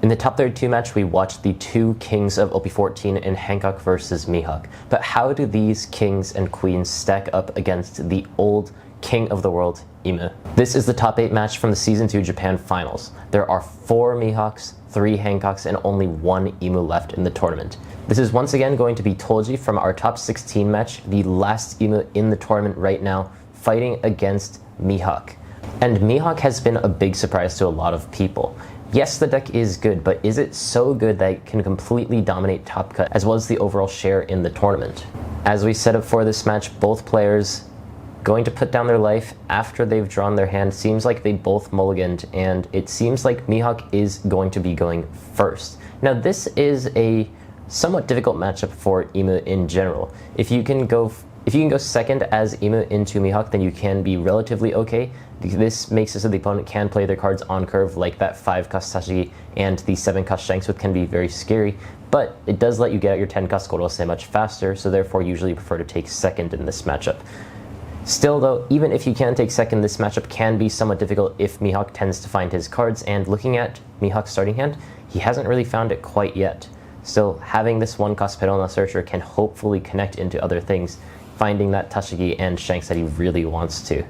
In the top 32 match, we watched the two kings of OP14 in Hancock versus Mihawk. But how do these kings and queens stack up against the old king of the world, Ime? This is the top 8 match from the Season 2 Japan Finals. There are 4 Mihawks, 3 Hancocks, and only 1 Emu left in the tournament. This is once again going to be Toji from our top 16 match, the last Emu in the tournament right now, fighting against Mihawk. And Mihawk has been a big surprise to a lot of people. Yes, the deck is good, but is it so good that it can completely dominate Top Cut as well as the overall share in the tournament? As we set up for this match, both players going to put down their life after they've drawn their hand. Seems like they both mulliganed, and it seems like Mihawk is going to be going first. Now, this is a somewhat difficult matchup for Ime in general. If you can go second as Ime into Mihawk, then you can be relatively okay. This makes it so the opponent can play their cards on curve, like that 5 cost Tashigi and the 7 cost Shanks, which can be very scary, but it does let you get out your 10 cost Gorose much faster, so therefore usually prefer to take second in this matchup. Still though, even if you can take second, this matchup can be somewhat difficult if Mihawk tends to find his cards, and looking at Mihawk's starting hand, he hasn't really found it quite yet. Still, having this 1 cost Perona Searcher can hopefully connect into other things, finding that Tashigi and Shanks that he really wants to.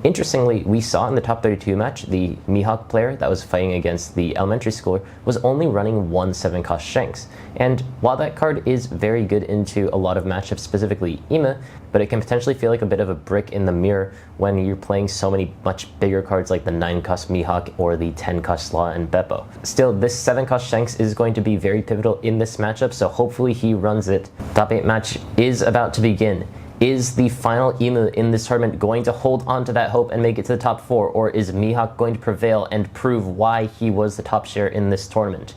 Interestingly, we saw in the top 32 match, the Mihawk player that was fighting against the elementary schooler was only running 1 7 cost Shanks. And while that card is very good into a lot of matchups, specifically Ime, but it can potentially feel like a bit of a brick in the mirror when you're playing so many much bigger cards like the 9 cost Mihawk or the 10 cost Law and Beppo. Still, this 7 cost Shanks is going to be very pivotal in this matchup, so hopefully he runs it. Top 8 match is about to begin. Is the final Emu in this tournament going to hold on to that hope and make it to the top 4, or is Mihawk going to prevail and prove why he was the top share in this tournament?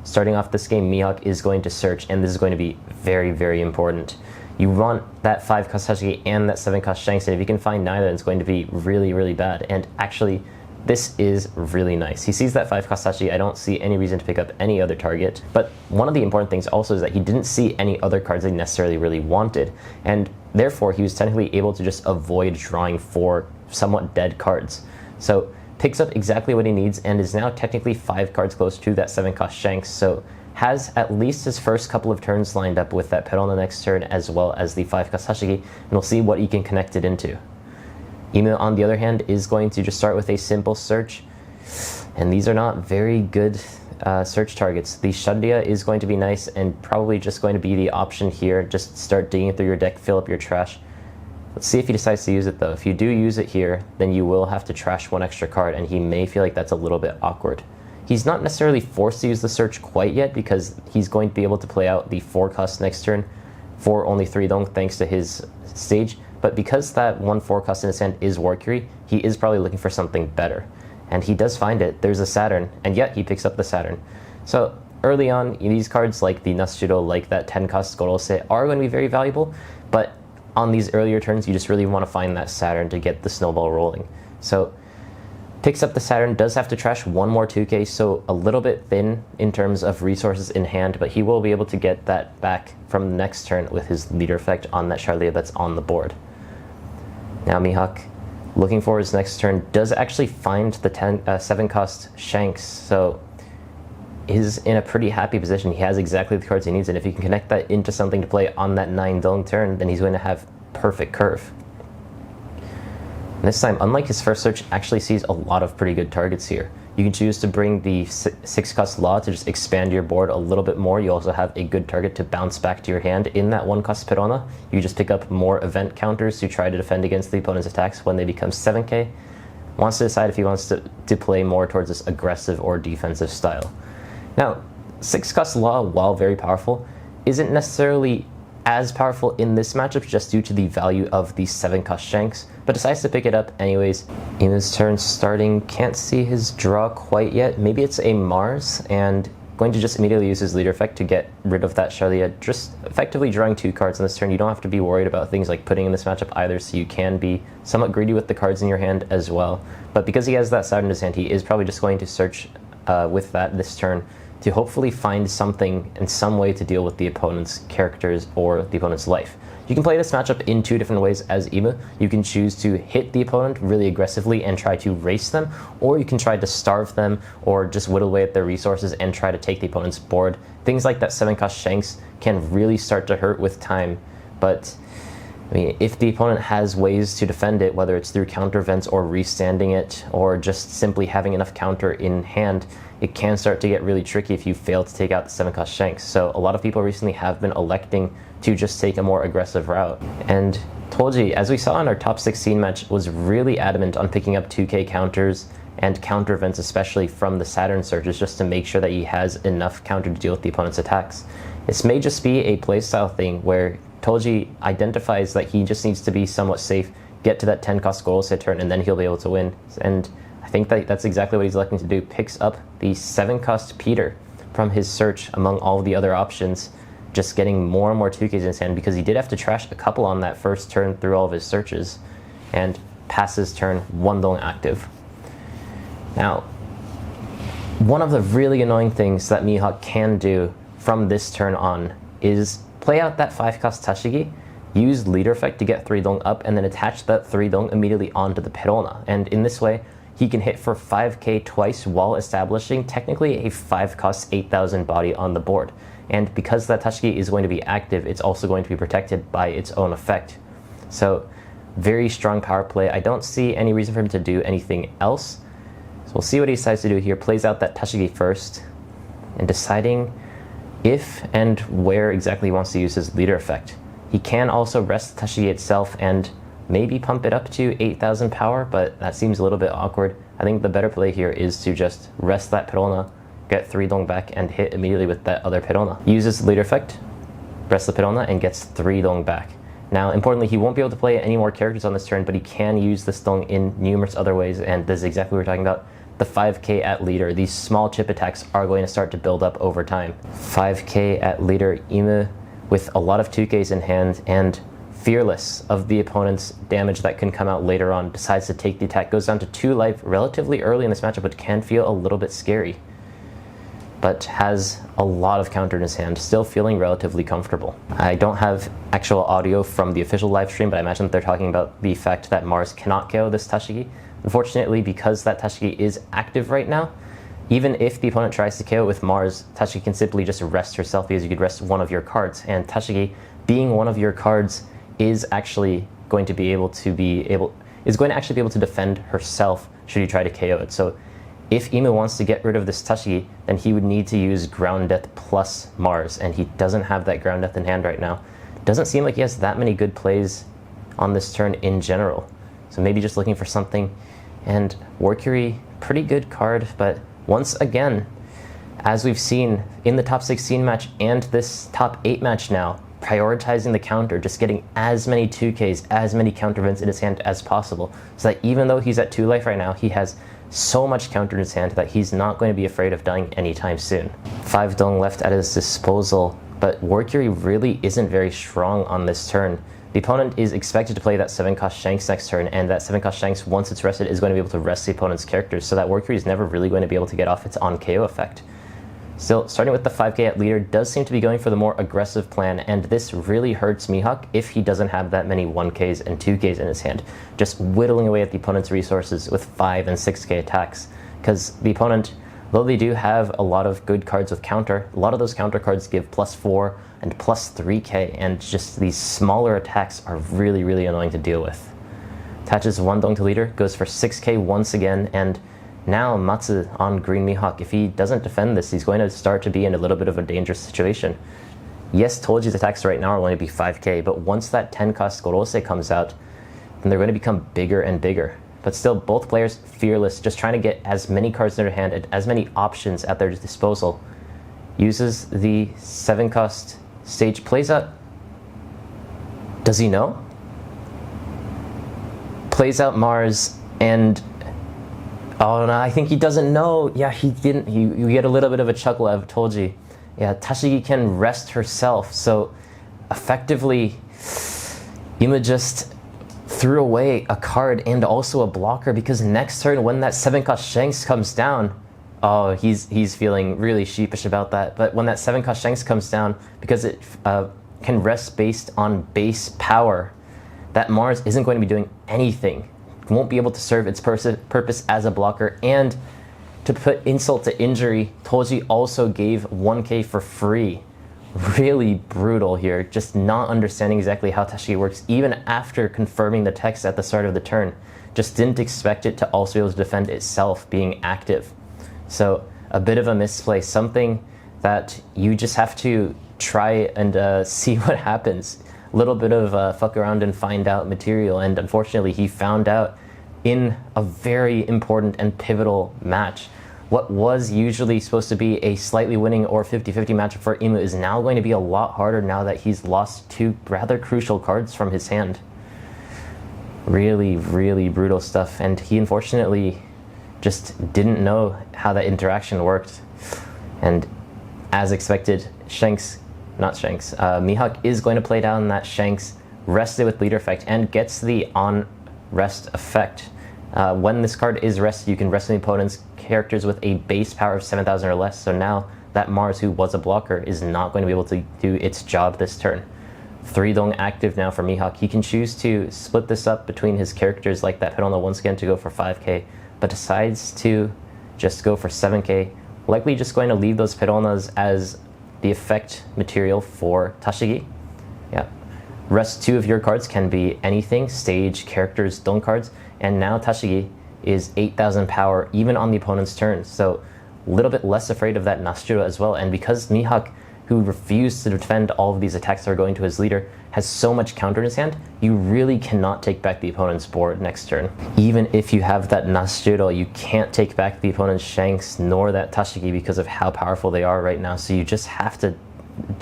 Starting off this game, Mihawk is going to search, and this is going to be very, very important. You want that 5 cost Tashigi and that 7 cost Shanks, and if you can find neither, it's going to be really, really bad. And actually, this is really nice. He sees that 5 cost Tashigi. I don't see any reason to pick up any other target. But one of the important things also is that he didn't see any other cards that he necessarily really wanted. And therefore, he was technically able to just avoid drawing 4 somewhat dead cards. So picks up exactly what he needs and is now technically 5 cards close to that 7 cost Shanks. So has at least his first couple of turns lined up with that Perona next turn as well as the 5 cost Tashigi. And we'll see what he can connect it into. Ime, on the other hand, is going to just start with a simple search, and these are not very good search targets. The Shundia is going to be nice and probably just going to be the option here. Just start digging through your deck, fill up your trash. Let's see if he decides to use it though. If you do use it here, then you will have to trash 1 extra card, and he may feel like that's a little bit awkward. He's not necessarily forced to use the search quite yet because he's going to be able to play out the 4 cost next turn for only 3 dong thanks to his stage. But because that 1 4 cost in his hand is Warcury, he is probably looking for something better. And he does find it. There's a Saturn, and yet he picks up the Saturn. So early on, these cards like the Natsushiro, like that 10 cost Gorose, are going to be very valuable, but on these earlier turns, you just really want to find that Saturn to get the snowball rolling. So picks up the Saturn, does have to trash 1 more 2k, so a little bit thin in terms of resources in hand, but he will be able to get that back from the next turn with his leader effect on that Charlia that's on the board. Now Mihawk, looking for his next turn, does actually find the 7 cost Shanks, so is in a pretty happy position. He has exactly the cards he needs, and if he can connect that into something to play on that 9 dong turn, then he's going to have perfect curve. And this time, unlike his first search, actually sees a lot of pretty good targets here. You can choose to bring the 6 cost Law to just expand your board a little bit more. You also have a good target to bounce back to your hand in that 1 cost Perona. You just pick up more event counters to try to defend against the opponent's attacks when they become 7k. Wants to decide if he wants to play more towards this aggressive or defensive style. Now, 6 cost Law, while very powerful, isn't necessarily as powerful in this matchup just due to the value of the 7 cost Shanks, but decides to pick it up anyways. In his turn starting, can't see his draw quite yet. Maybe it's a Mars, and going to just immediately use his leader effect to get rid of that Charlia, just effectively drawing 2 cards on this turn. You don't have to be worried about things like putting in this matchup either, so you can be somewhat greedy with the cards in your hand as well. But because he has that Saturn in his hand, he is probably just going to search with that this turn to hopefully find something in some way to deal with the opponent's characters or the opponent's life. You can play this matchup in two different ways as Ime. You can choose to hit the opponent really aggressively and try to race them, or you can try to starve them or just whittle away at their resources and try to take the opponent's board. Things like that 7-cost Shanks can really start to hurt with time, but I mean, if the opponent has ways to defend it, whether it's through counter events or restanding it, or just simply having enough counter in hand, it can start to get really tricky if you fail to take out the 7-cost Shanks. So a lot of people recently have been electing to just take a more aggressive route. And Tolji, as we saw in our top 16 match, was really adamant on picking up 2k counters and counter events, especially from the Saturn searches, just to make sure that he has enough counter to deal with the opponent's attacks. This may just be a playstyle thing where Tolji identifies that he just needs to be somewhat safe, get to that 10-cost Gorosei turn, and then he'll be able to win. And I think that that's exactly what he's electing to do. Picks up the 7-cost Peter from his search among all the other options, just getting more and more 2Ks in his hand, because he did have to trash a couple on that first turn through all of his searches, and passes turn 1 Dong active. Now, one of the really annoying things that Mihawk can do from this turn on is play out that 5-cost Tashigi, use leader effect to get 3 Dong up, and then attach that 3 Dong immediately onto the Perona. And in this way, he can hit for 5k twice while establishing technically a 5-cost 8,000 body on the board. And because that Tashigi is going to be active, it's also going to be protected by its own effect. So very strong power play. I don't see any reason for him to do anything else. So we'll see what he decides to do here. Plays out that Tashigi first, and deciding if and where exactly he wants to use his leader effect. He can also rest the Tashigi itself and maybe pump it up to 8,000 power, but that seems a little bit awkward. I think the better play here is to just rest that Perona, get 3 Dong back, and hit immediately with that other Perona. Uses the leader effect, rests the Perona, and gets 3 Dong back. Now, importantly, he won't be able to play any more characters on this turn, but he can use this Dong in numerous other ways, and this is exactly what we're talking about. The 5k at leader, these small chip attacks are going to start to build up over time. 5k at leader, Ime with a lot of 2ks in hand and fearless of the opponent's damage that can come out later on, decides to take the attack, goes down to 2 life relatively early in this matchup, which can feel a little bit scary, but has a lot of counter in his hand, still feeling relatively comfortable. I don't have actual audio from the official live stream, but I imagine that they're talking about the fact that Mars cannot KO this Tashigi. Unfortunately, because that Tashigi is active right now, even if the opponent tries to KO it with Mars, Tashigi can simply just rest herself, because you could rest one of your cards, and Tashigi, being one of your cards, is actually going to be able to defend herself should you try to KO it. So if Ime wants to get rid of this Tashigi, then he would need to use Ground Death plus Mars, and he doesn't have that Ground Death in hand right now. Doesn't seem like he has that many good plays on this turn in general. So maybe just looking for something. And Warcury, pretty good card, but once again, as we've seen in the top 16 match and this top 8 match now, prioritizing the counter, just getting as many 2Ks, as many counter events in his hand as possible, so that even though he's at 2 life right now, he has so much counter in his hand that he's not going to be afraid of dying anytime soon. 5 Dong left at his disposal, but Warcury really isn't very strong on this turn. The opponent is expected to play that 7-cost Shanks next turn, and that 7-cost Shanks, once it's rested, is going to be able to rest the opponent's characters, so that Warcury is never really going to be able to get off its on-KO effect. Still, starting with the 5k at leader does seem to be going for the more aggressive plan, and this really hurts Mihawk if he doesn't have that many 1ks and 2ks in his hand, just whittling away at the opponent's resources with 5 and 6k attacks, because the opponent, though they do have a lot of good cards with counter, a lot of those counter cards give +4 and +3k, and just these smaller attacks are really, really annoying to deal with. Attaches 1 Dong to leader, goes for 6k once again, and now Matsu on green Mihawk. If he doesn't defend this, he's going to start to be in a little bit of a dangerous situation. Yes, Tolji's attacks right now are going to be 5k, but once that 10-cost Gorosei comes out, then they're going to become bigger and bigger. But still, both players fearless, just trying to get as many cards in their hand and as many options at their disposal. Uses the 7-cost stage, plays out. Does he know? Plays out Mars, and oh no, I think he doesn't know. Yeah, he didn't. You get a little bit of a chuckle out of Tolji. Yeah, Tashigi can rest herself, so effectively, Ime just threw away a card and also a blocker, because next turn when that 7-cost Shanks comes down, Oh, he's feeling really sheepish about that. But when that 7-cost Shanks comes down, because it can rest based on base power, that Mars isn't going to be doing anything. It won't be able to serve its purpose as a blocker. And to put insult to injury, Toji also gave 1k for free. Really brutal here, just not understanding exactly how Tashigi works, even after confirming the text at the start of the turn. Just didn't expect it to also be able to defend itself being active. So a bit of a misplay, something that you just have to try and see what happens. A little bit of fuck around and find out material, and unfortunately he found out in a very important and pivotal match. What was usually supposed to be a slightly winning or 50-50 matchup for Imu is now going to be a lot harder now that he's lost 2 rather crucial cards from his hand. Really, really brutal stuff, and he unfortunately just didn't know how that interaction worked. And as expected, Mihawk is going to play down that Shanks, rested with leader effect, and gets the on rest effect. When this card is rested, you can rest the opponent's characters with a base power of 7,000 or less. So now that Mars, who was a blocker, is not going to be able to do its job this turn. 3 Dong active now for Mihawk. He can choose to split this up between his characters like that Pedona once again to go for 5k, but decides to just go for 7k. Likely just going to leave those Pedonas as the effect material for Tashigi. Yeah. Rest 2 of your cards can be anything, stage, characters, Dong cards, and now Tashigi is 8,000 power even on the opponent's turn, so a little bit less afraid of that Nasjuro as well. And because Mihawk, who refused to defend all of these attacks that are going to his leader, has so much counter in his hand, you really cannot take back the opponent's board next turn. Even if you have that Nasjuro, you can't take back the opponent's Shanks nor that Tashigi because of how powerful they are right now, so you just have to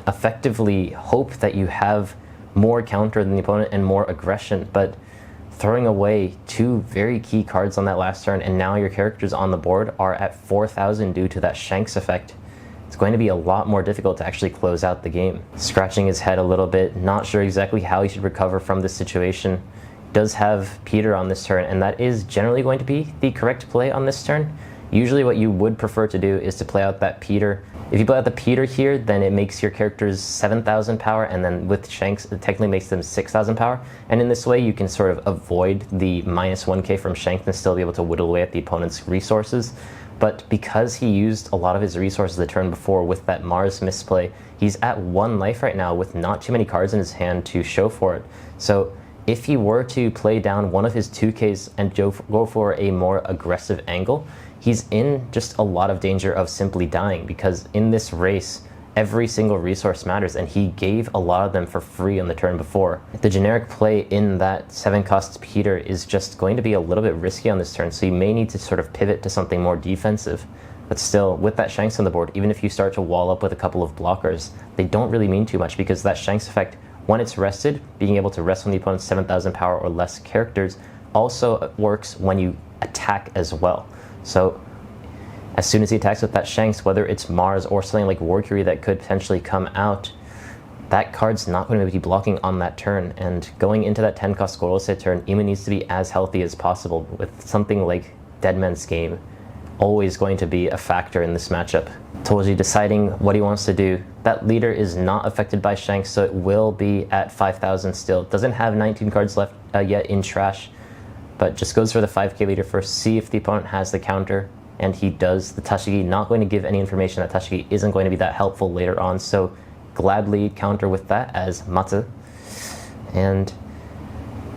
effectively hope that you have more counter than the opponent and more aggression. But throwing away 2 very key cards on that last turn, and now your characters on the board are at 4,000 due to that Shanks effect, it's going to be a lot more difficult to actually close out the game. Scratching his head a little bit, not sure exactly how he should recover from this situation. Does have Peter on this turn, and that is generally going to be the correct play on this turn. Usually what you would prefer to do is to play out that Peter. If you play out the Peter here, then it makes your characters 7,000 power, and then with Shanks, it technically makes them 6,000 power. And in this way, you can sort of avoid the minus 1k from Shanks and still be able to whittle away at the opponent's resources. But because he used a lot of his resources the turn before with that Mars misplay, he's at 1 life right now with not too many cards in his hand to show for it. So if he were to play down one of his 2Ks and go for a more aggressive angle, he's in just a lot of danger of simply dying, because in this race, every single resource matters, and he gave a lot of them for free on the turn before. The generic play in that 7-cost Peter is just going to be a little bit risky on this turn, so you may need to sort of pivot to something more defensive. But still, with that Shanks on the board, even if you start to wall up with a couple of blockers, they don't really mean too much, because that Shanks effect, when it's rested, being able to rest on the opponent's 7,000 power or less characters, also works when you attack as well. So as soon as he attacks with that Shanks, whether it's Mars or something like Warcury that could potentially come out, that card's not going to be blocking on that turn. And going into that 10-cost Gorosei turn, Imu needs to be as healthy as possible, with something like Dead Man's Game always going to be a factor in this matchup. Toji deciding what he wants to do. That leader is not affected by Shanks, so it will be at 5,000 still. Doesn't have 19 cards left yet in trash, but just goes for the 5k leader first, see if the opponent has the counter, and he does. The Tashigi not going to give any information. That Tashigi isn't going to be that helpful later on, so gladly counter with that as Matsu. And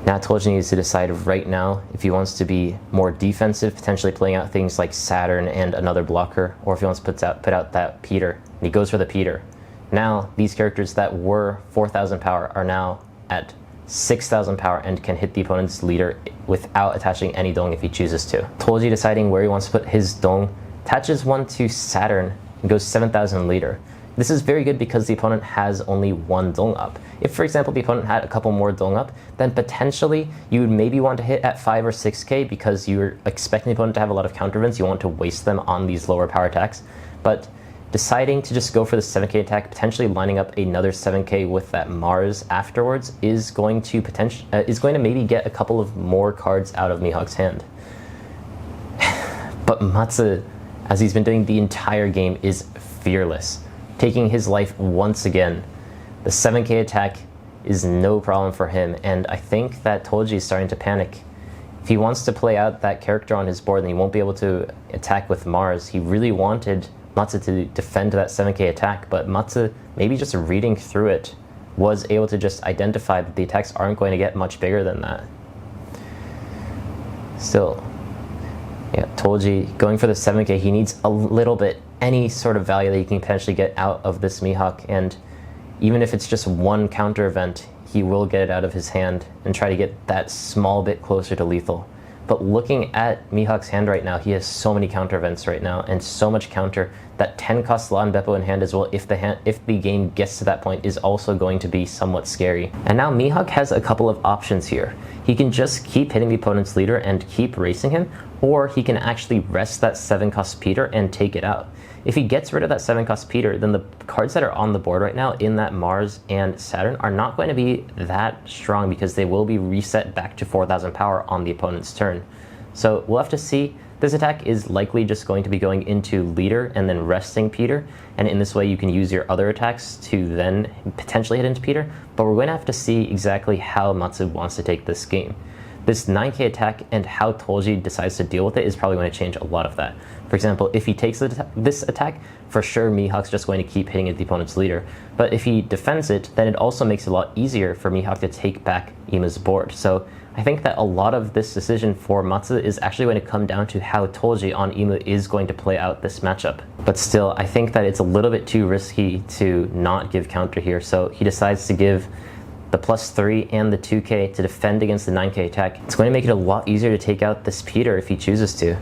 now Toji needs to decide right now if he wants to be more defensive, potentially playing out things like Saturn and another blocker, or if he wants to put out that Peter. And he goes for the Peter. Now these characters that were 4,000 power are now at 6,000 power and can hit the opponent's leader without attaching any Dong if he chooses to. Toji deciding where he wants to put his Dong, attaches one to Saturn and goes 7,000 leader. This is very good because the opponent has only 1 Dong up. If, for example, the opponent had a couple more Dong up, then potentially you would maybe want to hit at 5 or 6k because you're expecting the opponent to have a lot of counter events. You want to waste them on these lower power attacks. But deciding to just go for the 7k attack, potentially lining up another 7k with that Mars afterwards, is going to maybe get a couple of more cards out of Mihawk's hand. But Matsu, as he's been doing the entire game, is fearless, taking his life once again. The 7k attack is no problem for him, and I think that Toji is starting to panic. If he wants to play out that character on his board, then he won't be able to attack with Mars. He really wanted Matsu to defend that 7k attack, but Matsu, maybe just reading through it, was able to just identify that the attacks aren't going to get much bigger than that. Still, yeah, Toji going for the 7k, he needs a little bit, any sort of value that he can potentially get out of this Mihawk, and even if it's just one counter event, he will get it out of his hand and try to get that small bit closer to lethal. But looking at Mihawk's hand right now, he has so many counter events right now, and so much counter that 10 cost Law and Beppo in hand as well, if the game gets to that point, is also going to be somewhat scary. And now Mihawk has a couple of options here. He can just keep hitting the opponent's leader and keep racing him, or he can actually rest that 7 cost Peter and take it out. If he gets rid of that 7 cost Peter, then the cards that are on the board right now in that Mars and Saturn are not going to be that strong, because they will be reset back to 4,000 power on the opponent's turn. So we'll have to see. This attack is likely just going to be going into leader and then resting Peter, and in this way you can use your other attacks to then potentially hit into Peter, but we're going to have to see exactly how Matsu wants to take this game. This 9k attack and how Toji decides to deal with it is probably going to change a lot of that. For example, if he takes this attack, for sure Mihawk's just going to keep hitting at the opponent's leader. But if he defends it, then it also makes it a lot easier for Mihawk to take back Ima's board. So I think that a lot of this decision for Matsu is actually going to come down to how Toji on Ima is going to play out this matchup. But still, I think that it's a little bit too risky to not give counter here, so he decides to give the +3 and the 2k to defend against the 9k attack. It's going to make it a lot easier to take out this Peter if he chooses to.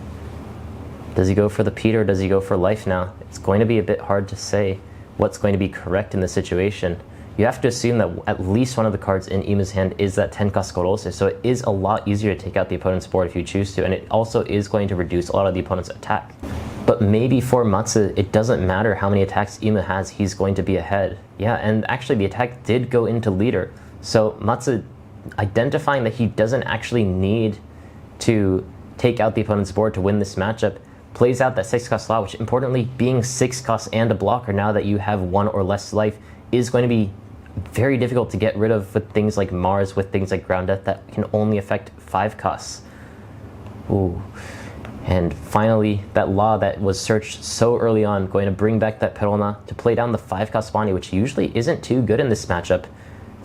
Does he go for the Peter, or does he go for life now? It's going to be a bit hard to say what's going to be correct in this situation. You have to assume that at least one of the cards in Ima's hand is that 10 Cascorose, so it is a lot easier to take out the opponent's board if you choose to, and it also is going to reduce a lot of the opponent's attack. But maybe for Matsu, it doesn't matter how many attacks Ima has, he's going to be ahead. Yeah, and actually the attack did go into leader, so Matsu identifying that he doesn't actually need to take out the opponent's board to win this matchup, plays out that 6 cost Law, which importantly, being 6 costs and a blocker now that you have 1 or less life, is going to be very difficult to get rid of with things like Mars, with things like Ground Death that can only affect 5 costs. Ooh. And finally, that Law that was searched so early on, going to bring back that Perona to play down the 5 cost Bonnie, which usually isn't too good in this matchup,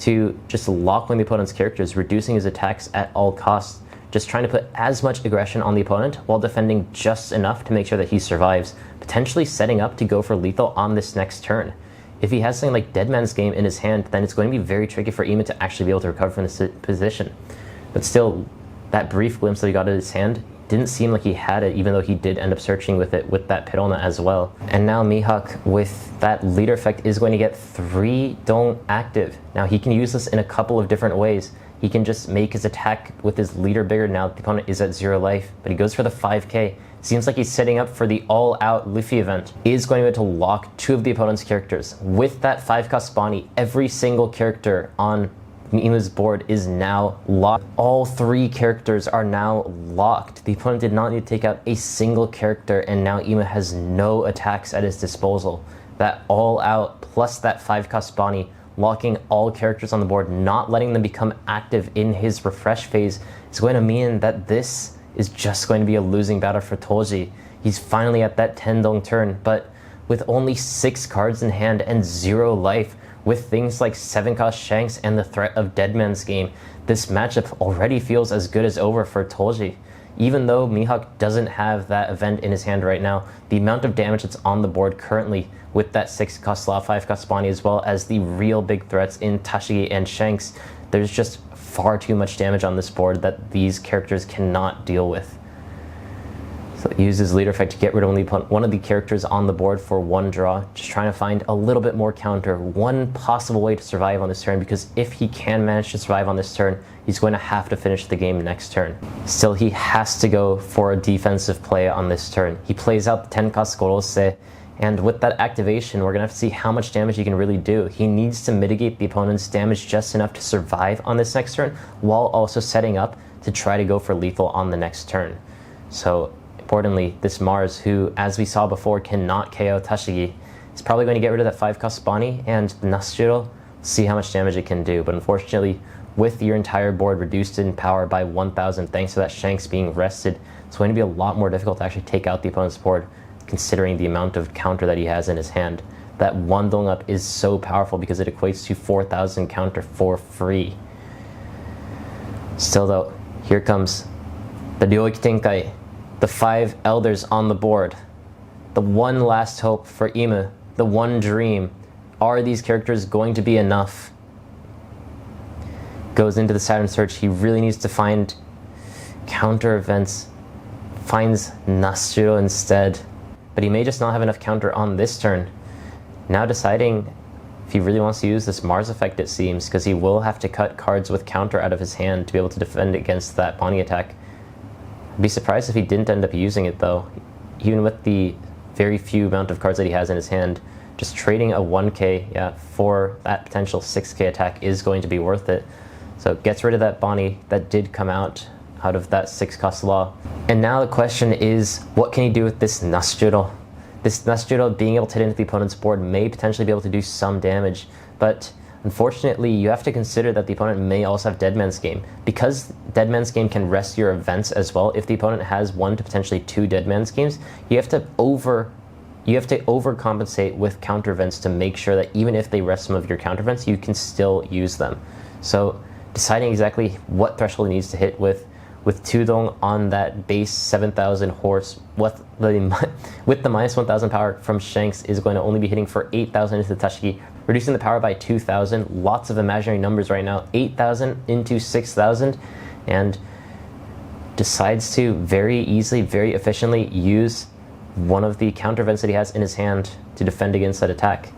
to just lock one of the opponent's characters, reducing his attacks at all costs, just trying to put as much aggression on the opponent while defending just enough to make sure that he survives, potentially setting up to go for lethal on this next turn. If he has something like Dead Man's Game in his hand, then it's going to be very tricky for Ima to actually be able to recover from this position. But still, that brief glimpse that he got in his hand didn't seem like he had it, even though he did end up searching with it with that Perona as well. And now Mihawk, with that leader effect, is going to get 3 Don't active. Now he can use this in a couple of different ways. He can just make his attack with his leader bigger now that the opponent is at 0 life, but he goes for the 5k. Seems like he's setting up for the all-out Luffy event. He is going to be able to lock 2 of the opponent's characters. With that 5 cost Bonnie, every single character on Ima's board is now locked. All 3 characters are now locked. The opponent did not need to take out a single character, and now Ima has no attacks at his disposal. That all-out plus that 5 cost Bonnie, locking all characters on the board, not letting them become active in his refresh phase, is going to mean that this is just going to be a losing battle for Toji. He's finally at that Tendong turn, but with only 6 cards in hand and 0 life, with things like 7 cost Shanks and the threat of Dead Man's Game, this matchup already feels as good as over for Toji. Even though Mihawk doesn't have that event in his hand right now, the amount of damage that's on the board currently with that 6 cost Law, 5 cost Bonnie, as well as the real big threats in Tashigi and Shanks, there's just far too much damage on this board that these characters cannot deal with. So use his leader effect to get rid of one of the characters on the board for 1 draw, just trying to find a little bit more counter, one possible way to survive on this turn, because if he can manage to survive on this turn, he's going to have to finish the game next turn. Still, he has to go for a defensive play on this turn. He plays out the 10 cost Gorose, and with that activation, we're going to have to see how much damage he can really do. He needs to mitigate the opponent's damage just enough to survive on this next turn, while also setting up to try to go for lethal on the next turn. So, importantly, this Mars, who, as we saw before, cannot KO Tashigi, is probably going to get rid of that 5-cost Bonnie, and Nasjiro, see how much damage it can do. But unfortunately, with your entire board reduced in power by 1,000 thanks to that Shanks being rested, it's going to be a lot more difficult to actually take out the opponent's board, considering the amount of counter that he has in his hand. That one dong up is so powerful because it equates to 4,000 counter for free. Still though, here comes the Ryoiki Tenkai, the 5 elders on the board. The one last hope for Imu, the one dream. Are these characters going to be enough? Goes into the Saturn search. He really needs to find counter events. Finds Nasjiro instead. But he may just not have enough counter on this turn. Now deciding if he really wants to use this Mars effect, it seems, because he will have to cut cards with counter out of his hand to be able to defend against that Bonnie attack. I'd be surprised if he didn't end up using it though. Even with the very few amount of cards that he has in his hand, just trading a 1k for that potential 6k attack is going to be worth it. So gets rid of that Bonnie that did come out of that 6-cost law. And now the question is, what can he do with this Nasjiro? This Nasjiro being able to hit into the opponent's board may potentially be able to do some damage, but unfortunately you have to consider that the opponent may also have Dead Man's Game. Because Dead Man's Game can rest your events as well, if the opponent has 1 to potentially 2 Dead Man's Games, you have to overcompensate with counter events to make sure that even if they rest some of your counter events, you can still use them. So deciding exactly what threshold he needs to hit with 2 dong on that base 7,000 horse with the minus 1,000 power from Shanks is going to only be hitting for 8,000 into the Tashigi, reducing the power by 2,000. Lots of imaginary numbers right now. 8,000 into 6,000, and decides to very easily, very efficiently use one of the counter events that he has in his hand to defend against that attack.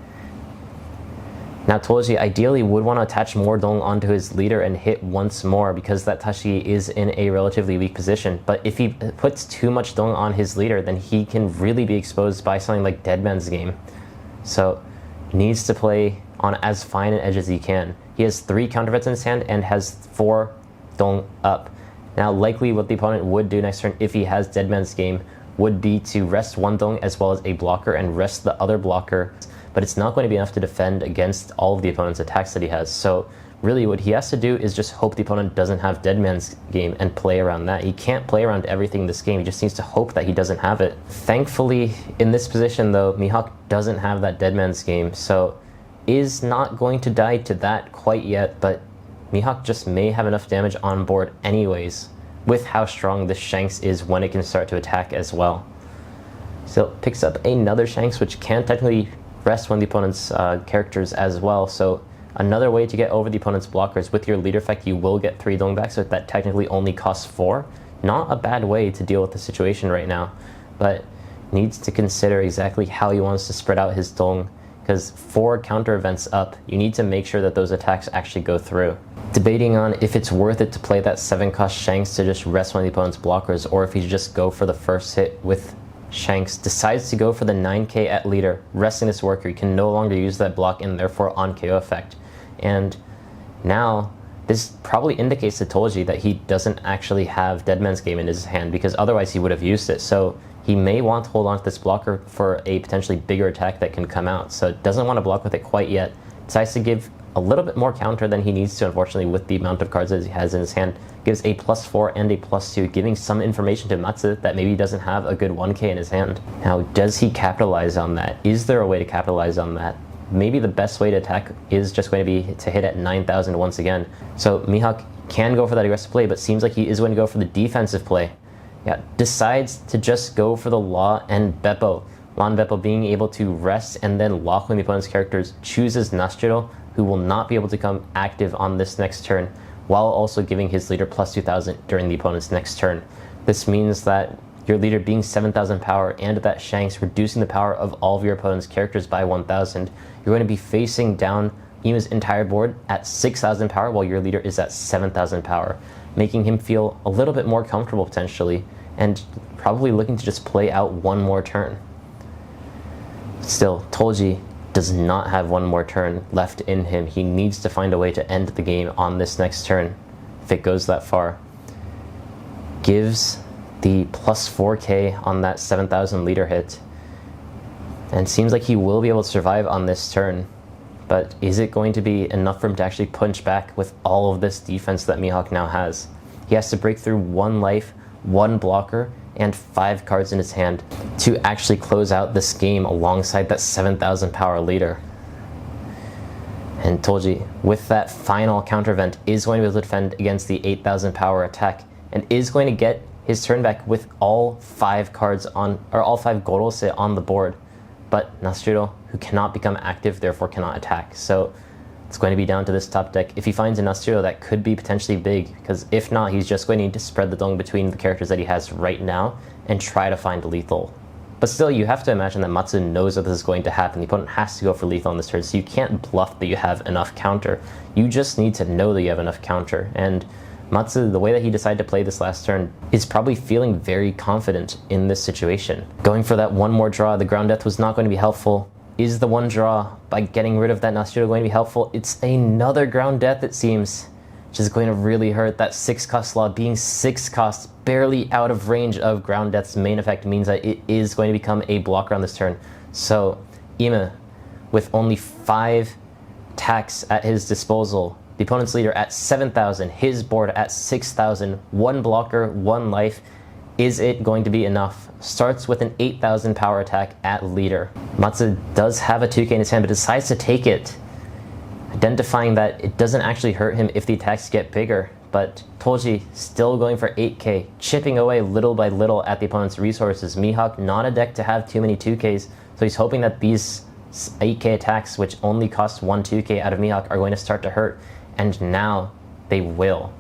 Now Toji ideally would want to attach more dong onto his leader and hit once more because that Tashigi is in a relatively weak position. But if he puts too much dong on his leader, then he can really be exposed by something like Dead Man's Game. So needs to play on as fine an edge as he can. He has 3 counter events in his hand and has 4 dong up. Now likely what the opponent would do next turn if he has Dead Man's Game would be to rest 1 dong as well as a blocker and rest the other blocker. But it's not going to be enough to defend against all of the opponent's attacks that he has. So really what he has to do is just hope the opponent doesn't have Dead Man's Game and play around that. He can't play around everything in this game. He just needs to hope that he doesn't have it. Thankfully, in this position though, Mihawk doesn't have that Dead Man's Game, so is not going to die to that quite yet, but Mihawk just may have enough damage on board anyways, with how strong this Shanks is when it can start to attack as well. So picks up another Shanks, which can technically rest one of the opponent's characters as well. So another way to get over the opponent's blockers. With your leader effect, you will get 3 dong back, so that technically only costs 4. Not a bad way to deal with the situation right now, but needs to consider exactly how he wants to spread out his dong, because 4 counter events up, you need to make sure that those attacks actually go through. Debating on if it's worth it to play that 7-cost Shanks to just rest one of the opponent's blockers, or if he should just go for the first hit with Shanks. Decides to go for the 9k at leader, resting this worker. He can no longer use that block and therefore on KO effect. And now this probably indicates to Toji that he doesn't actually have Dead Man's Game in his hand, because otherwise he would have used it. So he may want to hold on to this blocker for a potentially bigger attack that can come out. So doesn't want to block with it quite yet. Decides to give a little bit more counter than he needs to, unfortunately, with the amount of cards that he has in his hand. Gives a +4 and a +2, giving some information to Matsu that maybe he doesn't have a good 1k in his hand. Now, does he capitalize on that? Is there a way to capitalize on that? Maybe the best way to attack is just going to be to hit at 9,000 once again. So Mihawk can go for that aggressive play, but seems like he is going to go for the defensive play. Yeah, decides to just go for the Law and Beppo. Law and Beppo being able to rest and then lock one of the opponent's characters, chooses Nasjiro, who will not be able to come active on this next turn, while also giving his leader +2,000 during the opponent's next turn. This means that your leader being 7,000 power and that Shanks reducing the power of all of your opponent's characters by 1,000, you're going to be facing down Imu's entire board at 6,000 power while your leader is at 7,000 power, making him feel a little bit more comfortable potentially, and probably looking to just play out one more turn. Still, Toji does not have one more turn left in him. He needs to find a way to end the game on this next turn, if it goes that far. Gives the plus 4k on that 7,000 leader hit. And seems like he will be able to survive on this turn. But is it going to be enough for him to actually punch back with all of this defense that Mihawk now has? He has to break through 1 life, 1 blocker, and 5 cards in his hand to actually close out this game alongside that 7,000 power leader. And Toji, with that final counter event, is going to be able to defend against the 8,000 power attack and is going to get his turn back with all 5 cards on, or all 5 Gorose on the board. But Nasjiro, who cannot become active, therefore cannot attack. So it's going to be down to this top deck. If he finds a Nasjiro, that could be potentially big, because if not, he's just going to need to spread the dong between the characters that he has right now and try to find lethal. But still, you have to imagine that Matsu knows that this is going to happen. The opponent has to go for lethal on this turn, so you can't bluff that you have enough counter. You just need to know that you have enough counter. And Matsu, the way that he decided to play this last turn, is probably feeling very confident in this situation. Going for that 1 more draw, the ground death was not going to be helpful. Is the 1 draw by getting rid of that Nasjiro going to be helpful? It's another ground death, it seems, which is going to really hurt. That 6 cost slot being 6 costs, barely out of range of ground death's main effect, means that it is going to become a blocker on this turn. So Ime, with only 5 attacks at his disposal, the opponent's leader at 7,000, his board at 6,000, 1 blocker, 1 life. Is it going to be enough? Starts with an 8,000 power attack at leader. Matsu does have a 2k in his hand, but decides to take it, identifying that it doesn't actually hurt him if the attacks get bigger. But Toji still going for 8k, chipping away little by little at the opponent's resources. Mihawk not a deck to have too many 2ks, so he's hoping that these 8k attacks, which only cost 1 2k out of Mihawk, are going to start to hurt. And now they will.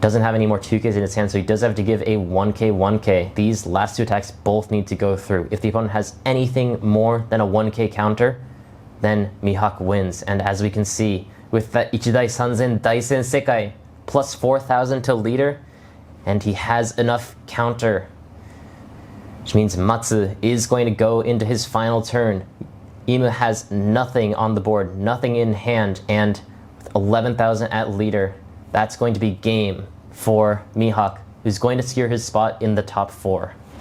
Doesn't have any more 2ks in his hand, so he does have to give a 1k 1k. These last 2 attacks both need to go through. If the opponent has anything more than a 1k counter, then Mihawk wins. And as we can see, with that Ichidai Sanzen Daisen Sekai, plus 4,000 to leader, and he has enough counter, which means Matsu is going to go into his final turn. Ime has nothing on the board, nothing in hand, and with 11,000 at leader, that's going to be game for Mihawk, who's going to secure his spot in the top 4.